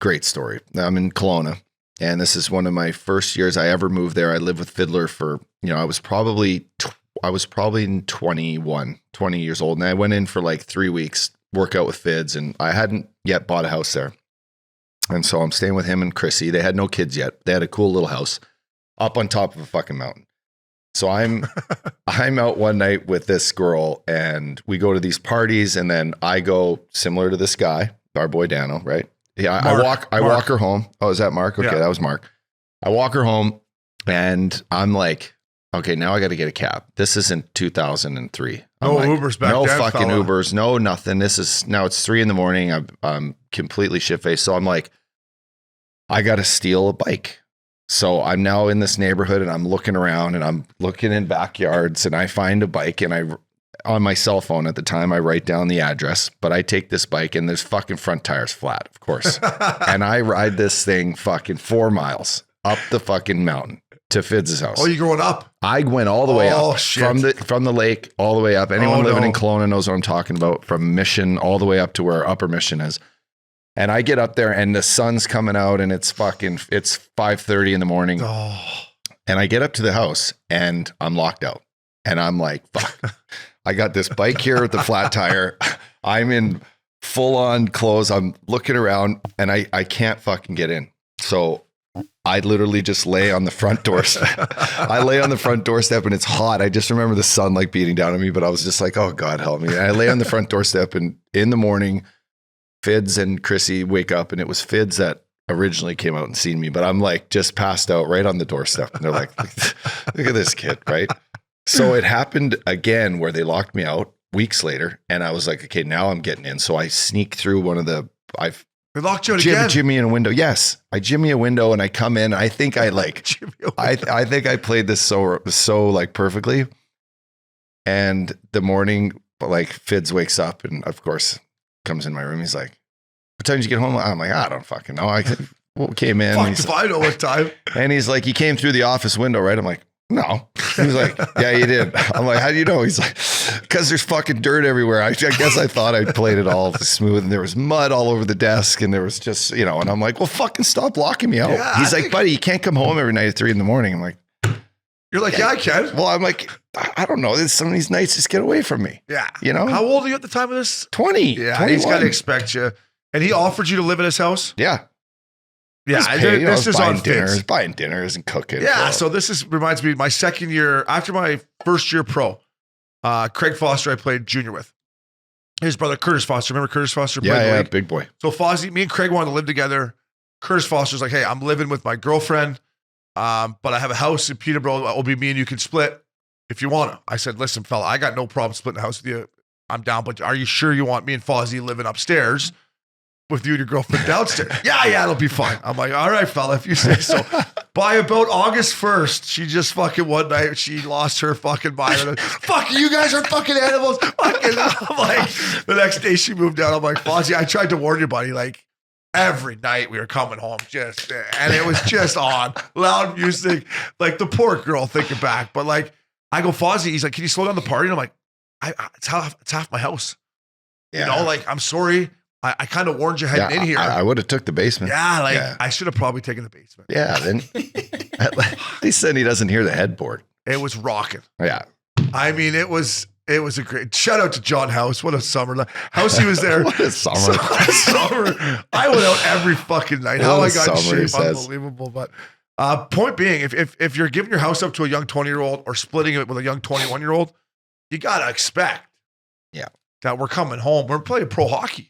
great story. I'm in Kelowna, and this is one of my first years I ever moved there. I lived with Fiddler for, I was probably 20 years old, and I went in for like 3 weeks, work out with Fids, and I hadn't yet bought a house there. And so I'm staying with him and Chrissy. They had no kids yet. They had a cool little house up on top of a fucking mountain. So I'm out one night with this girl, and we go to these parties, and then I go similar to this guy, our boy Dano, right? Yeah, I walk her home. Oh, is that Mark? Okay, That was Mark. I walk her home, and I'm like, okay, now I got to get a cab. This isn't 2003. No Ubers back then. No fucking Ubers. No nothing. Now it's 3 a.m. I'm completely shit-faced. So I'm like, I got to steal a bike. So I'm now in this neighborhood, and I'm looking around, and I'm looking in backyards, and I find a bike, and on my cell phone at the time, I write down the address, but I take this bike, and this fucking front tire's flat, of course. And I ride this thing fucking 4 miles up the fucking mountain to Fids' house. Oh, you going up? I went all the way up shit. from the lake all the way up. Anyone living in Kelowna knows what I'm talking about, from Mission all the way up to where Upper Mission is. And I get up there, and the sun's coming out, and it's 5:30 in the morning. Oh. And I get up to the house, and I'm locked out. And I'm like, fuck. I got this bike here with the flat tire. I'm in full on clothes. I'm looking around, and I can't fucking get in. So I literally just lay on the front doorstep. I lay on the front doorstep, and it's hot. I just remember the sun like beating down on me, but I was just like, oh God, help me. And I lay on the front doorstep, and in the morning, Fids and Chrissy wake up, and it was Fids that originally came out and seen me, but I'm like just passed out right on the doorstep. And they're like, look at this kid, right? So it happened again where they locked me out weeks later, and I was like, okay, now I'm getting in. So I sneak through one of the, they locked you out again? Jimmy in a window. Yes. I Jimmy a window, and I come in. I think I think I played this so like perfectly. And the morning, like Fids wakes up, and of course comes in my room. He's like, what time did you get home? I'm like, I don't fucking know. I came in. Fuck if I know what time. And he's like, you came through the office window, right? I'm like, no. He's like, yeah, you did. I'm like, how do you know? He's like, because there's fucking dirt everywhere. I guess I thought I played it all smooth, and there was mud all over the desk, and there was just, and I'm like, well, fucking stop locking me out. Yeah, he's like, buddy, you can't come home every night at 3 a.m. I'm like, you're like, yeah, I can. Well, I'm like, I don't know. Some of these nights just get away from me. Yeah. How old are you at the time of this? 20. Yeah. 21. He's got to expect you. And he offered you to live in his house? Yeah. Yeah. This is on Fids. Buying dinners and cooking. Yeah. So this reminds me, my second year, after my first year pro, Craig Foster, I played junior with. His brother, Curtis Foster. Remember Curtis Foster? Yeah, big boy. So Fozzie, me and Craig wanted to live together. Curtis Foster's like, hey, I'm living with my girlfriend. But I have a house in Peterborough. It will be me and you can split if you want to. I said, listen, fella, I got no problem splitting a house with you. I'm down, but are you sure you want me and Fozzie living upstairs with you and your girlfriend downstairs? Yeah, it'll be fine. I'm like, all right, fella, if you say so. By about August 1st, she just fucking one night, she lost her fucking mind. Fuck, you guys are fucking animals. Fucking, I'm like, the next day she moved out. I'm like, Fozzie, I tried to warn you, buddy. Like, every night we were coming home and it was just on loud music, like the poor girl thinking back. But like, I go, Fozzie, he's like, can you slow down the party? And I'm like, it's half my house. Yeah. Like, I'm sorry. I kind of warned you heading in here. I would have took the basement. Yeah. I should have probably taken the basement. Yeah. Then at least then he doesn't hear the headboard. It was rocking. Yeah. I mean, it was a great shout out to John House. What a summer. House, he was there. What a summer. I went out every fucking night. How I got in shape, unbelievable. But point being, if you're giving your house up to a young 20-year-old or splitting it with a young 21-year-old, you got to expect that we're coming home. We're playing pro hockey.